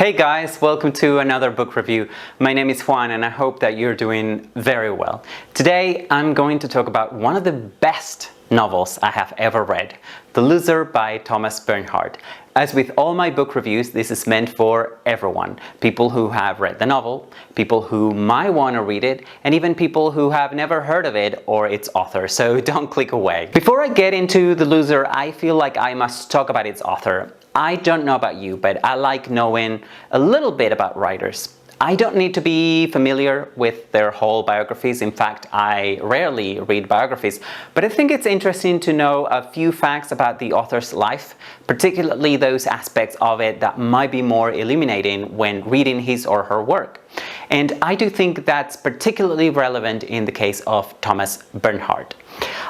Hey guys, welcome to another book review. My name is Juan and I hope that you're doing very well. Today I'm going to talk about one of the best novels I have ever read, The Loser by Thomas Bernhard. As with all my book reviews, this is meant for everyone. People who have read the novel, people who might want to read it, and even people who have never heard of it or its author, so don't click away. Before I get into The Loser, I feel like I must talk about its author. I don't know about you, but I like knowing a little bit about writers. I don't need to be familiar with their whole biographies. In fact, I rarely read biographies, but I think it's interesting to know a few facts about the author's life, particularly those aspects of it that might be more illuminating when reading his or her work. And I do think that's particularly relevant in the case of Thomas Bernhard.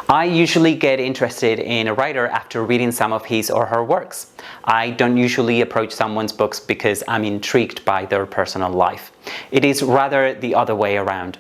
I usually get interested in a writer after reading some of his or her works. I don't usually approach someone's books because I'm intrigued by their personal life. It is rather the other way around.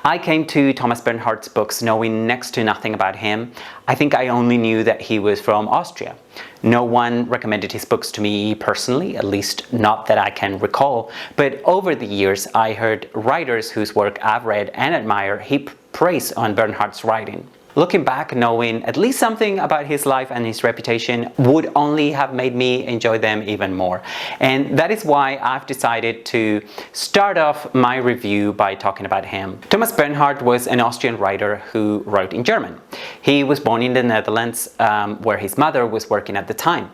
I came to Thomas Bernhard's books knowing next to nothing about him. I think I only knew that he was from Austria. No one recommended his books to me personally, at least not that I can recall, but over the years I heard writers whose work I've read and admire heap praise on Bernhard's writing. Looking back, knowing at least something about his life and his reputation would only have made me enjoy them even more. And that is why I've decided to start off my review by talking about him. Thomas Bernhard was an Austrian writer who wrote in German. He was born in the Netherlands, where his mother was working at the time.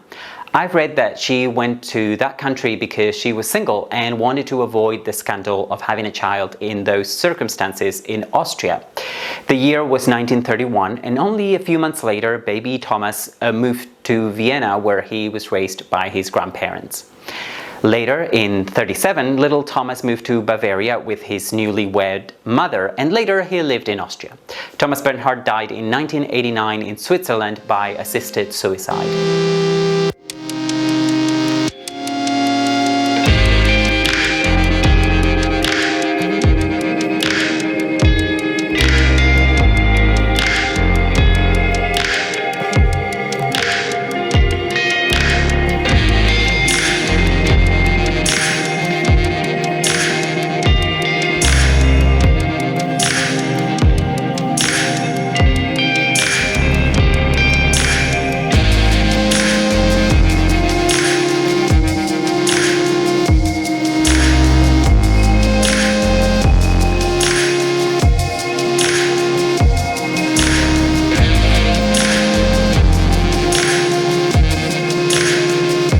I've read that she went to that country because she was single and wanted to avoid the scandal of having a child in those circumstances in Austria. The year was 1931 and only a few months later baby Thomas moved to Vienna, where he was raised by his grandparents. Later, in 1937, little Thomas moved to Bavaria with his newlywed mother, and later he lived in Austria. Thomas Bernhard died in 1989 in Switzerland by assisted suicide.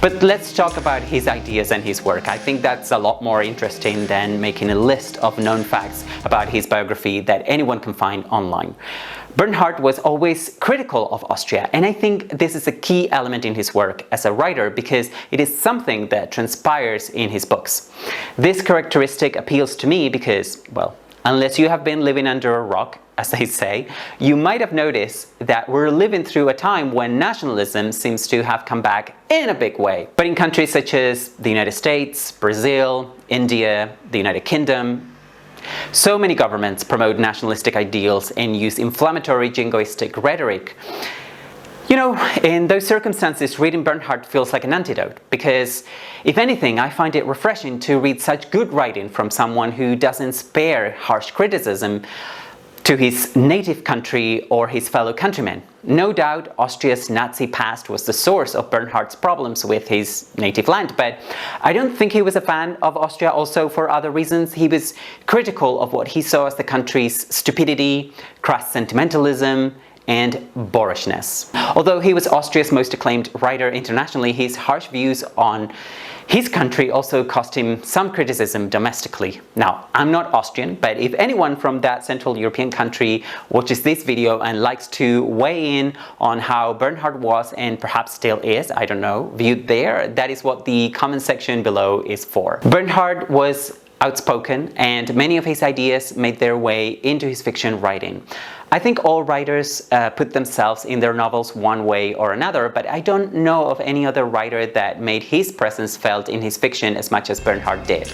But let's talk about his ideas and his work. I think that's a lot more interesting than making a list of known facts about his biography that anyone can find online. Bernhard was always critical of Austria, and I think this is a key element in his work as a writer because it is something that transpires in his books. This characteristic appeals to me because, well, unless you have been living under a rock, as they say, you might have noticed that we're living through a time when nationalism seems to have come back in a big way. But in countries such as the United States, Brazil, India, the United Kingdom, so many governments promote nationalistic ideals and use inflammatory jingoistic rhetoric. You know, in those circumstances, reading Bernhard feels like an antidote, because if anything, I find it refreshing to read such good writing from someone who doesn't spare harsh criticism to his native country or his fellow countrymen. No doubt Austria's Nazi past was the source of Bernhard's problems with his native land, but I don't think he was a fan of Austria also for other reasons. He was critical of what he saw as the country's stupidity, crass sentimentalism, and boorishness. Although he was Austria's most acclaimed writer internationally, his harsh views on his country also cost him some criticism domestically. Now, I'm not Austrian, but if anyone from that Central European country watches this video and likes to weigh in on how Bernhard was, and perhaps still is, I don't know, viewed there, that is what the comment section below is for. Bernhard was outspoken, and many of his ideas made their way into his fiction writing. I think all writers put themselves in their novels one way or another, but I don't know of any other writer that made his presence felt in his fiction as much as Bernhard did.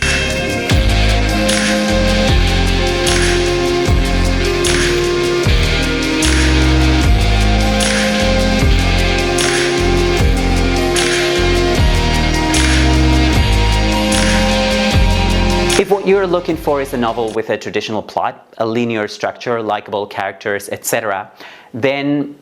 If what you're looking for is a novel with a traditional plot, a linear structure, likable characters, etc., then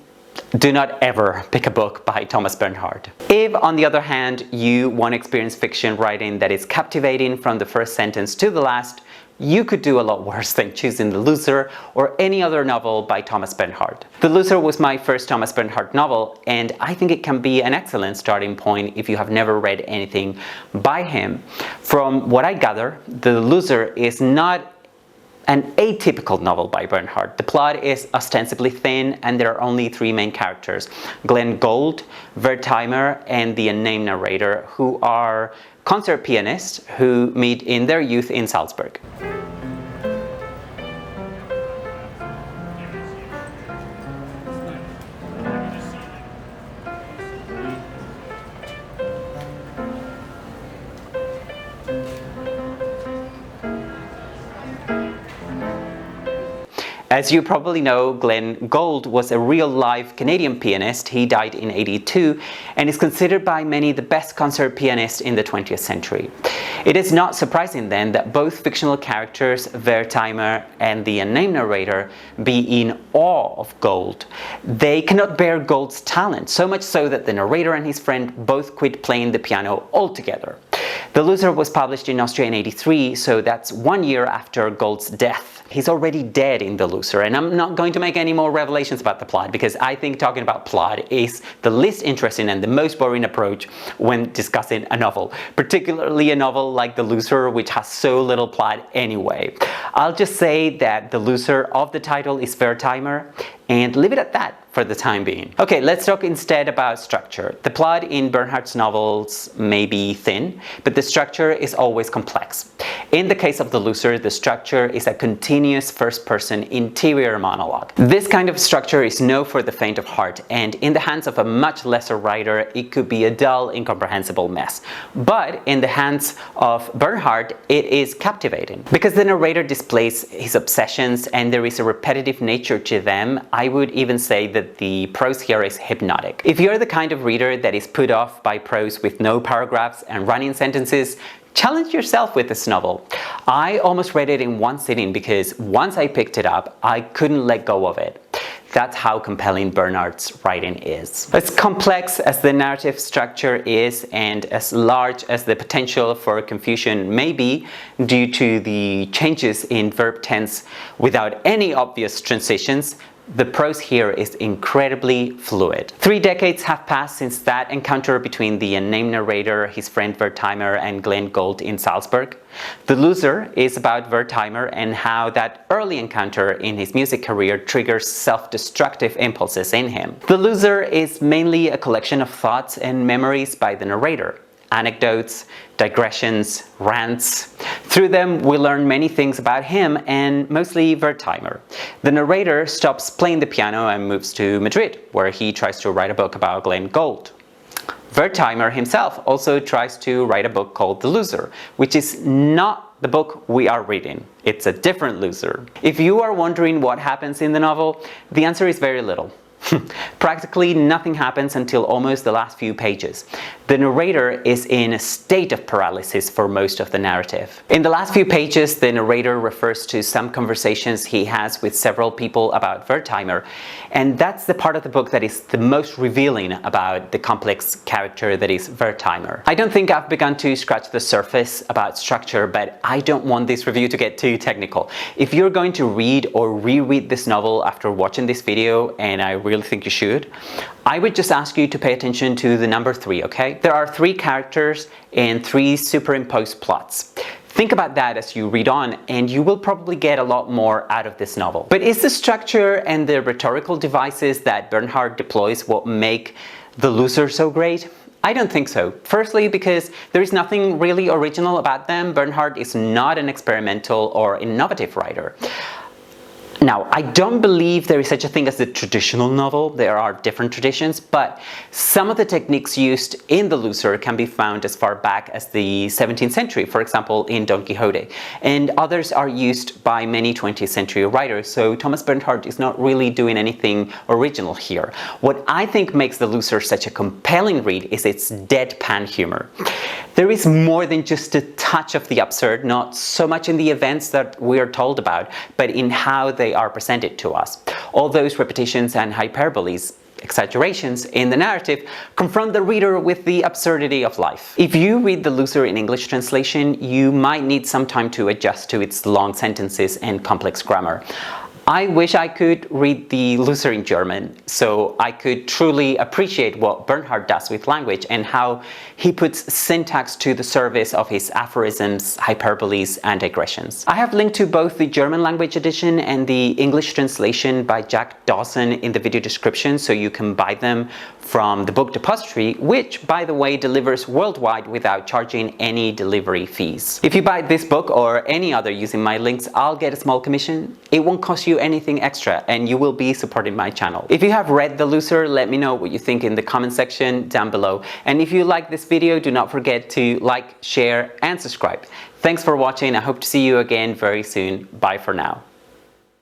do not ever pick a book by Thomas Bernhard. If, on the other hand, you want to experience fiction writing that is captivating from the first sentence to the last, you could do a lot worse than choosing The Loser or any other novel by Thomas Bernhard. The Loser was my first Thomas Bernhard novel, and I think it can be an excellent starting point if you have never read anything by him. From what I gather, The Loser is not an atypical novel by Bernhard. The plot is ostensibly thin and there are only three main characters: Glenn Gould, Wertheimer, and the unnamed narrator, who are concert pianists who meet in their youth in Salzburg. As you probably know, Glenn Gould was a real-life Canadian pianist. He died in '82 and is considered by many the best concert pianist in the 20th century. It is not surprising then that both fictional characters, Wertheimer and the unnamed narrator, be in awe of Gould. They cannot bear Gould's talent, so much so that the narrator and his friend both quit playing the piano altogether. The Loser was published in Austria in '83, so that's 1 year after Gould's death. He's already dead in The Loser, and I'm not going to make any more revelations about the plot because I think talking about plot is the least interesting and the most boring approach when discussing a novel, particularly a novel like The Loser, which has so little plot anyway. I'll just say that the loser of the title is Wertheimer, and leave it at that for the time being. Okay, let's talk instead about structure. The plot in Bernhard's novels may be thin, but the structure is always complex. In the case of The Loser, the structure is a continuous first-person interior monologue. This kind of structure is no for the faint of heart, and in the hands of a much lesser writer, it could be a dull, incomprehensible mess. But in the hands of Bernhard, it is captivating. Because the narrator displays his obsessions and there is a repetitive nature to them, I would even say that the prose here is hypnotic. If you're the kind of reader that is put off by prose with no paragraphs and running sentences, challenge yourself with this novel. I almost read it in one sitting because once I picked it up, I couldn't let go of it. That's how compelling Bernhard's writing is. As complex as the narrative structure is and as large as the potential for confusion may be due to the changes in verb tense without any obvious transitions, the prose here is incredibly fluid. 3 decades have passed since that encounter between the unnamed narrator, his friend Wertheimer, and Glenn Gould in Salzburg. The Loser is about Wertheimer and how that early encounter in his music career triggers self-destructive impulses in him. The Loser is mainly a collection of thoughts and memories by the narrator. Anecdotes, digressions, rants. Through them, we learn many things about him and mostly Wertheimer. The narrator stops playing the piano and moves to Madrid, where he tries to write a book about Glenn Gould. Wertheimer himself also tries to write a book called The Loser, which is not the book we are reading. It's a different Loser. If you are wondering what happens in the novel, the answer is very little. Practically nothing happens until almost the last few pages. The narrator is in a state of paralysis for most of the narrative. In the last few pages, the narrator refers to some conversations he has with several people about Wertheimer, and that's the part of the book that is the most revealing about the complex character that is Wertheimer. I don't think I've begun to scratch the surface about structure, but I don't want this review to get too technical. If you're going to read or reread this novel after watching this video, and I really think you should, I would just ask you to pay attention to the number 3, okay? There are 3 characters and 3 superimposed plots. Think about that as you read on, and you will probably get a lot more out of this novel. But is the structure and the rhetorical devices that Bernhard deploys what make The Loser so great? I don't think so. Firstly, because there is nothing really original about them. Bernhard is not an experimental or innovative writer. Now, I don't believe there is such a thing as the traditional novel. There are different traditions, but some of the techniques used in the Loser can be found as far back as the 17th century, for example, in Don Quixote, and others are used by many 20th century writers, so Thomas Bernhard is not really doing anything original here. What I think makes the Loser such a compelling read is its deadpan humor. There is more than just a touch of the absurd, not so much in the events that we are told about, but in how they are presented to us. All those repetitions and hyperboles, exaggerations in the narrative, confront the reader with the absurdity of life. If you read the Loser in English translation, you might need some time to adjust to its long sentences and complex grammar. I wish I could read the Loser in German, so I could truly appreciate what Bernhard does with language and how he puts syntax to the service of his aphorisms, hyperboles, and digressions. I have linked to both the German language edition and the English translation by Jack Dawson in the video description, so you can buy them from the book depository, which, by the way, delivers worldwide without charging any delivery fees. If you buy this book or any other using my links, I'll get a small commission. It won't cost you anything extra, and you will be supporting my channel. If you have read the Loser, let me know what you think in the comment section down below. And if you like this video, do not forget to like, share, and subscribe. Thanks for watching. I hope to see you again very soon. Bye for now.